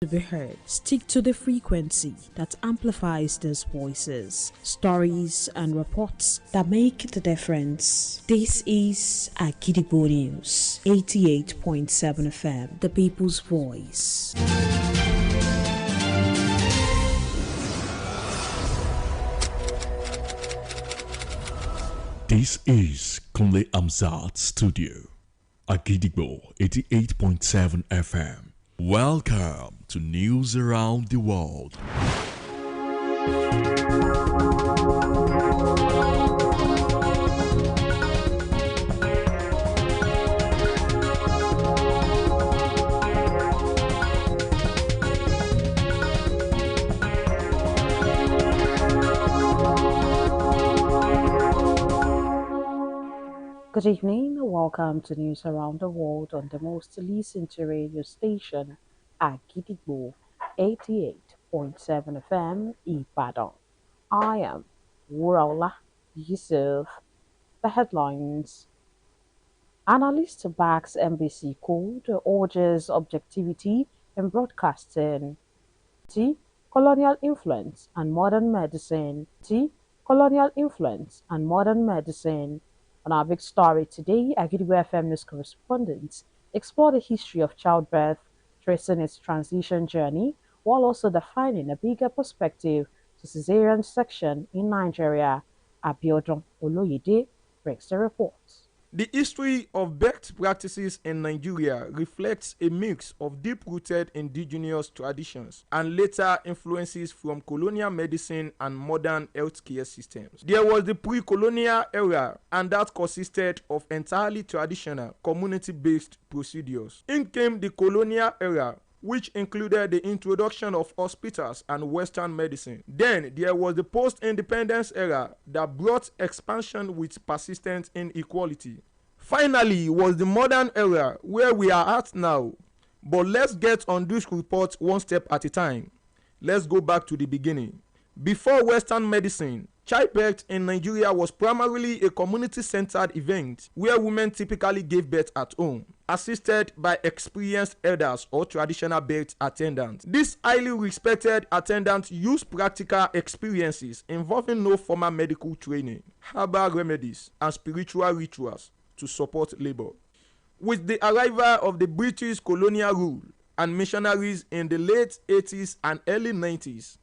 To be heard. Stick to the frequency that amplifies those voices, stories, and reports that make the difference. This is Akidigbo News, 88.7 FM, the people's voice. This is Kunle Amzat Studio, Akidigbo 88.7 FM. Welcome to News Around the World. Good evening, welcome to News Around the World on the most listened to radio station, Akidigbo 88.7 FM, Ibadan. I am WURAOLA, YUSUFF. The headlines. Analyst backs NBC code, urges objectivity in broadcasting. Colonial influence and modern medicine. Colonial influence and modern medicine. On our big story today, Akidigbo FM news correspondents explore the history of childbirth, tracing its transition journey, while also defining a bigger perspective to cesarean section in Nigeria. Abiodun Oloyede breaks the report. The history of birth practices in Nigeria reflects a mix of deep-rooted indigenous traditions and later influences from colonial medicine and modern healthcare systems. There was the pre-colonial era, and that consisted of entirely traditional, community-based procedures. In came the colonial era, which included the introduction of hospitals and Western medicine. Then there was the post-independence era that brought expansion with persistent inequality. Finally was the modern era where we are at now. But let's get on this report one step at a time. Let's go back to the beginning. Before Western medicine, childbirth in Nigeria was primarily a community-centered event where women typically gave birth at home, assisted by experienced elders or traditional birth attendants. These highly respected attendants used practical experiences involving no formal medical training, herbal remedies, and spiritual rituals to support labor. With the arrival of the British colonial rule and missionaries in the late 80s and early 90s,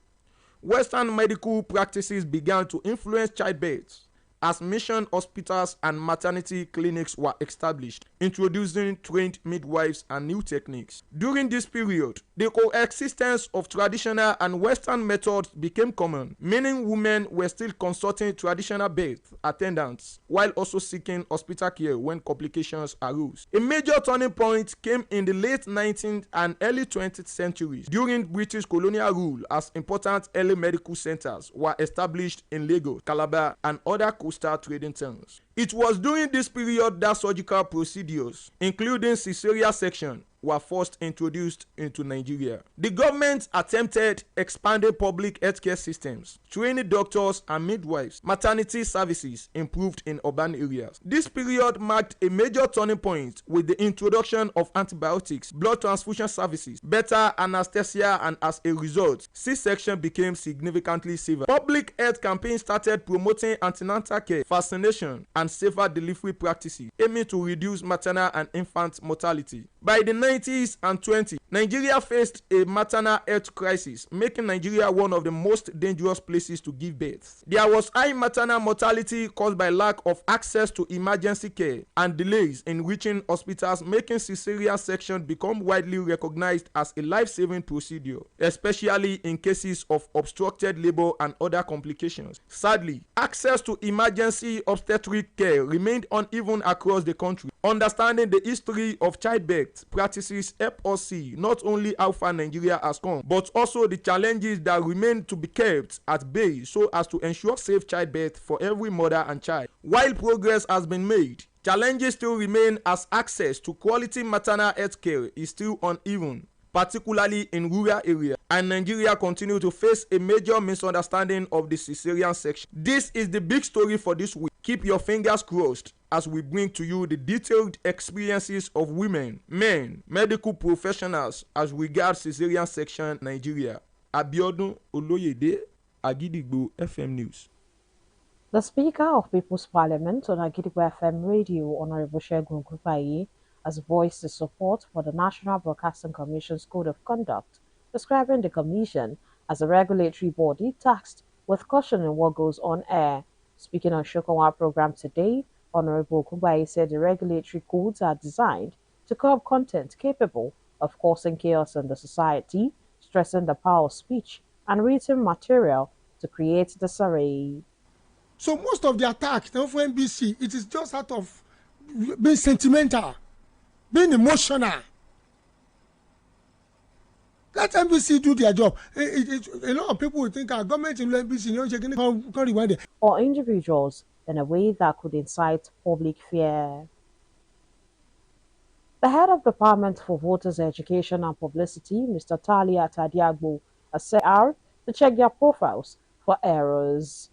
Western medical practices began to influence childbirth as mission hospitals and maternity clinics were established, introducing trained midwives and new techniques. During this period, the coexistence of traditional and Western methods became common, meaning women were still consulting traditional birth attendants while also seeking hospital care when complications arose. A major turning point came in the late 19th and early 20th centuries during British colonial rule, as important early medical centers were established in Lagos, Calabar, and other coastal trading towns. It was during this period that surgical procedures, including cesarean section, were first introduced into Nigeria. The government attempted expanding public healthcare systems, training doctors and midwives. Maternity services improved in urban areas. This period marked a major turning point with the introduction of antibiotics, blood transfusion services, better anesthesia, and as a result, C-section became significantly safer. Public health campaigns started promoting antenatal care, vaccination, and safer delivery practices, aiming to reduce maternal and infant mortality. By the 90s and 20s, Nigeria faced a maternal health crisis, making Nigeria one of the most dangerous places to give birth. There was high maternal mortality caused by lack of access to emergency care and delays in reaching hospitals, making cesarean section become widely recognized as a life-saving procedure, especially in cases of obstructed labor and other complications. Sadly, access to emergency obstetric care remained uneven across the country. Understanding the history of childbirth practices help us see not only how far Nigeria has come, but also the challenges that remain to be kept at bay so as to ensure safe childbirth for every mother and child. While progress has been made, challenges still remain as access to quality maternal health care is still uneven. particularly in rural areas, and Nigeria continue to face a major misunderstanding of the cesarean section. This is the big story for this week. Keep your fingers crossed as we bring to you the detailed experiences of women, men, medical professionals as regards cesarean section Nigeria. Abiodun Oloyede, Agidigbo FM News. The Speaker of People's Parliament on Agidigbo FM Radio, Honorable Segun Grupaye, has voiced his support for the National Broadcasting Commission's Code of Conduct, describing the Commission as a regulatory body tasked with cautioning what goes on air. Speaking on Shokanwa program today, Honorable Grupaye said the regulatory codes are designed to curb content capable of causing chaos in the society, stressing the power of speech and written material to create disarray. So most of the attack for NBC, it is just out of being sentimental, being emotional. Let NBC do their job. A lot of people will think our government in NBC, can't rewind it. Or individuals in a way that could incite public fear. The head of Department for Voters Education and Publicity, Mr. Talia Tadiagbo, has said to check their profiles for errors.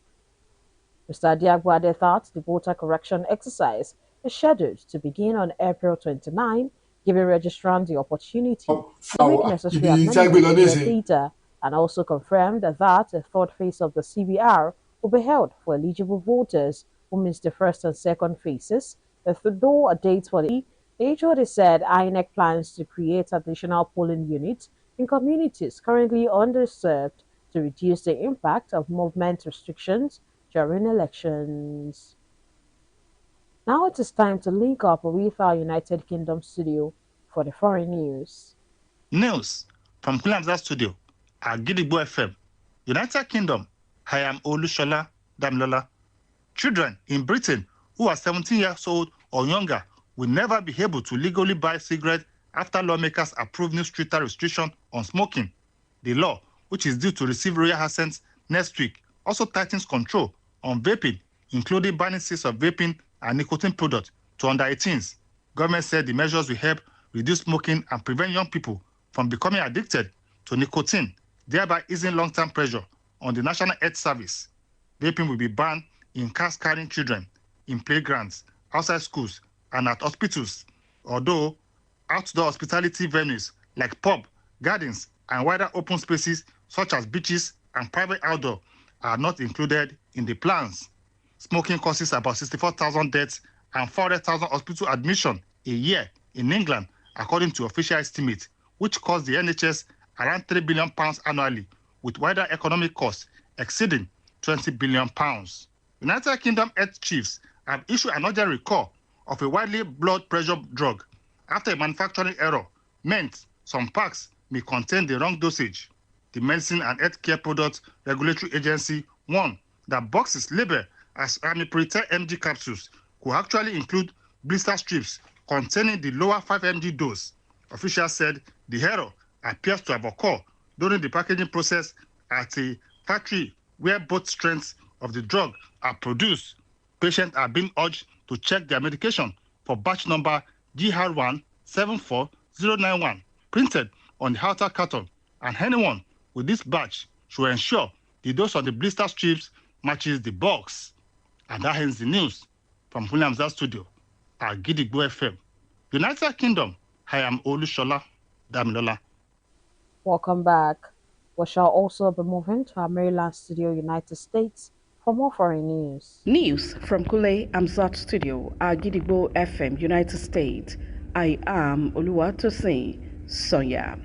Mr. Diagbo added that the voter correction exercise is scheduled to begin on April 29, giving registrants the opportunity to make necessary amendments to the data, and also confirmed that a third phase of the CBR will be held for eligible voters who missed the first and second phases. Though a date for the HOD said INEC plans to create additional polling units in communities currently underserved to reduce the impact of movement restrictions during elections. Now it is time to link up with our United Kingdom studio for the foreign news. News from Kulamza Studio at Gidigbo FM, United Kingdom. I am Olushola Damilola. Children in Britain who are 17 years old or younger will never be able to legally buy cigarettes after lawmakers approve new stricter restriction on smoking. The law, which is due to receive royal assent next week, also tightens control on vaping, including banning sales of vaping and nicotine products to under 18s. Government said the measures will help reduce smoking and prevent young people from becoming addicted to nicotine, thereby easing long-term pressure on the National Health Service. Vaping will be banned in cars carrying children, in playgrounds, outside schools, and at hospitals, although outdoor hospitality venues like pub, gardens, and wider open spaces such as beaches and private outdoor are not included in the plans. Smoking causes about 64,000 deaths and 400,000 hospital admissions a year in England, according to official estimates, which costs the NHS around £3 billion annually, with wider economic costs exceeding £20 billion. United Kingdom health chiefs have issued an urgent recall of a widely blood pressure drug after a manufacturing error meant some packs may contain the wrong dosage. The Medicine and Healthcare Products Regulatory Agency warned that boxes labeled as ramipril mg capsules could actually include blister strips containing the lower 5 mg dose. Officials said the error appears to have occurred during the packaging process at a factory where both strengths of the drug are produced. Patients are being urged to check their medication for batch number GR174091 printed on the outer carton, and anyone with this batch should ensure the dose on the blister strips matches the box. And that ends the news from Williams's studio at Gidigbo FM. United Kingdom, I am Olushola Damilola. Welcome back. We shall also be moving to our Maryland studio, United States, for more foreign news. News from Kule Amzat Studio, Agidigbo FM, United States. I am Oluwatosin Sonia.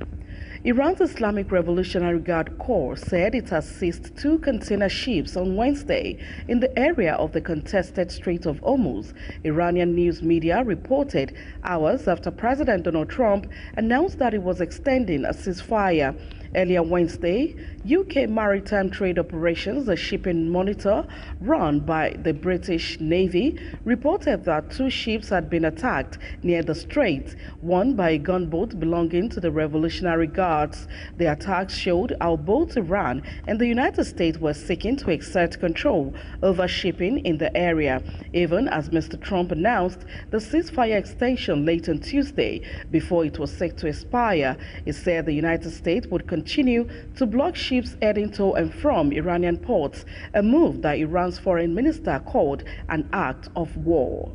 Iran's Islamic Revolutionary Guard Corps said it has seized 2 container ships on Wednesday in the area of the contested Strait of Hormuz. Iranian news media reported hours after President Donald Trump announced that he was extending a ceasefire. Earlier Wednesday, UK Maritime Trade Operations, a shipping monitor run by the British Navy, reported that 2 ships had been attacked near the strait, one by a gunboat belonging to the Revolutionary Guards. The attacks showed how both Iran and the United States were seeking to exert control over shipping in the area, even as Mr. Trump announced the ceasefire extension late on Tuesday before it was set to expire. He said the United States would continue to block ships heading to and from Iranian ports, a move that Iran's foreign minister called an act of war.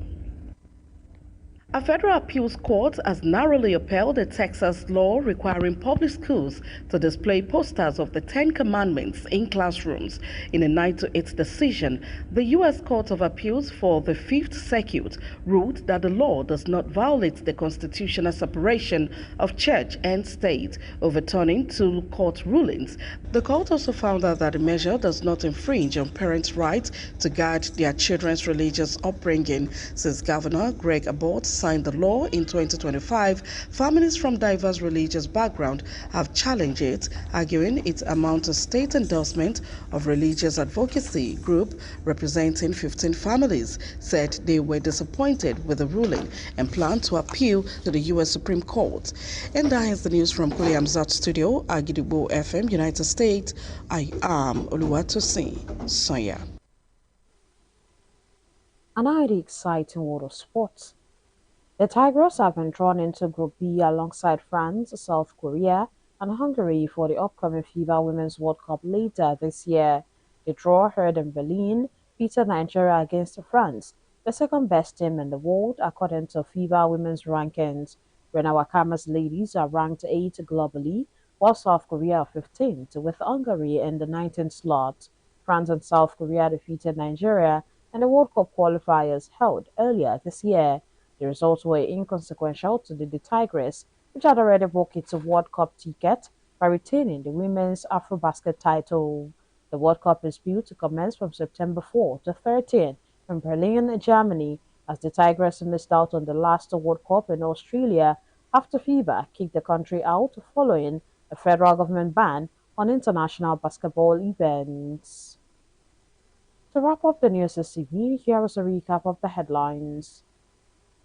A federal appeals court has narrowly upheld a Texas law requiring public schools to display posters of the 10 Commandments in classrooms. In a 9-8 decision, the U.S. Court of Appeals for the Fifth Circuit ruled that the law does not violate the constitutional separation of church and state, overturning 2 court rulings. The court also found out that the measure does not infringe on parents' right to guide their children's religious upbringing. Since Governor Greg Abbott signed the law in 2025, families from diverse religious backgrounds have challenged it, arguing it amounts to state endorsement of religious advocacy group representing 15 families said they were disappointed with the ruling and plan to appeal to the U.S. Supreme Court. And that is the news from Kuli Amzat Studio, Agidigbo FM, United States. I am Oluwatosin Sonya. An highly exciting world of sports. The Tigers have been drawn into Group B alongside France, South Korea, and Hungary for the upcoming FIBA Women's World Cup later this year. The draw held in Berlin featured Nigeria against France, the second best team in the world according to FIBA Women's rankings, when our Wakama's ladies are ranked 8th globally, while South Korea are 15th, with Hungary in the 19th slot. France and South Korea defeated Nigeria in the World Cup qualifiers held earlier this year. The results were inconsequential to the Tigers, which had already booked its World Cup ticket by retaining the women's AfroBasket title. The World Cup is due to commence from September 4 to 13 in Berlin, Germany, as the Tigers missed out on the last World Cup in Australia after FIBA kicked the country out following a federal government ban on international basketball events. To wrap up the news this evening, here is a recap of the headlines.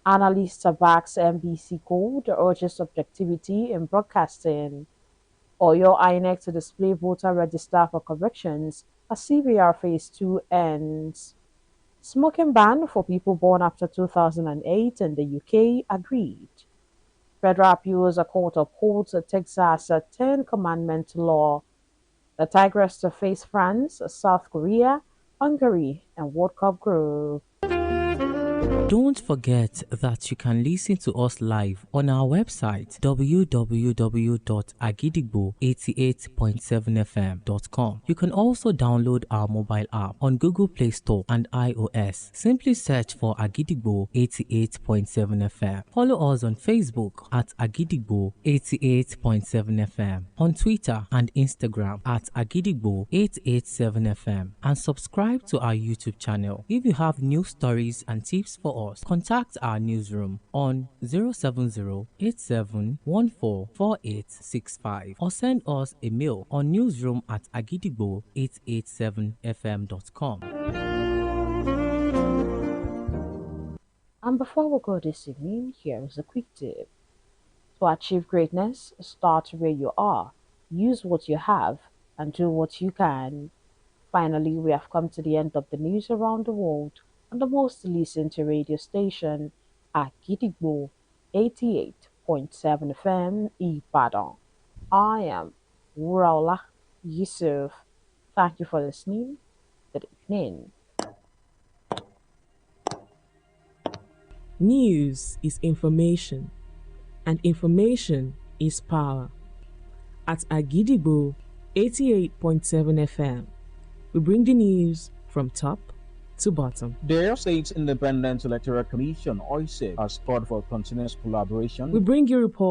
Analyst backs NBC code urges objectivity in broadcasting. Oyo INEC to display voter register for corrections as CVR Phase 2 ends. Smoking ban for people born after 2008 in the UK agreed. Federal Appeals Court upholds Texas 10 Commandment law. The Tigers to face France, South Korea, Hungary, and World Cup group. Don't forget that you can listen to us live on our website www.agidigbo88.7fm.com. You can also download our mobile app on Google Play Store and iOS. Simply search for Agidigbo 88.7 FM. Follow us on Facebook at Agidigbo 88.7 FM, on Twitter and Instagram at Agidigbo 887 FM, and subscribe to our YouTube channel. If you have news stories and tips for us, contact our newsroom on 070-8714-4865 or send us a mail on newsroom@agidigbo887fm.com. And before we go this evening, here is a quick tip. To achieve greatness, start where you are, use what you have, and do what you can. Finally, we have come to the end of the news around the world on the most listened to radio station, Agidigbo 88.7 FM Ibadan. I am WURAOLA YUSUFF. Thank you for listening. Good evening. News is information, and information is power. At Agidigbo 88.7 FM, we bring the news from top to bottom. The Oyo State Independent Electoral Commission, OISEC, has called for continuous collaboration. We bring you reports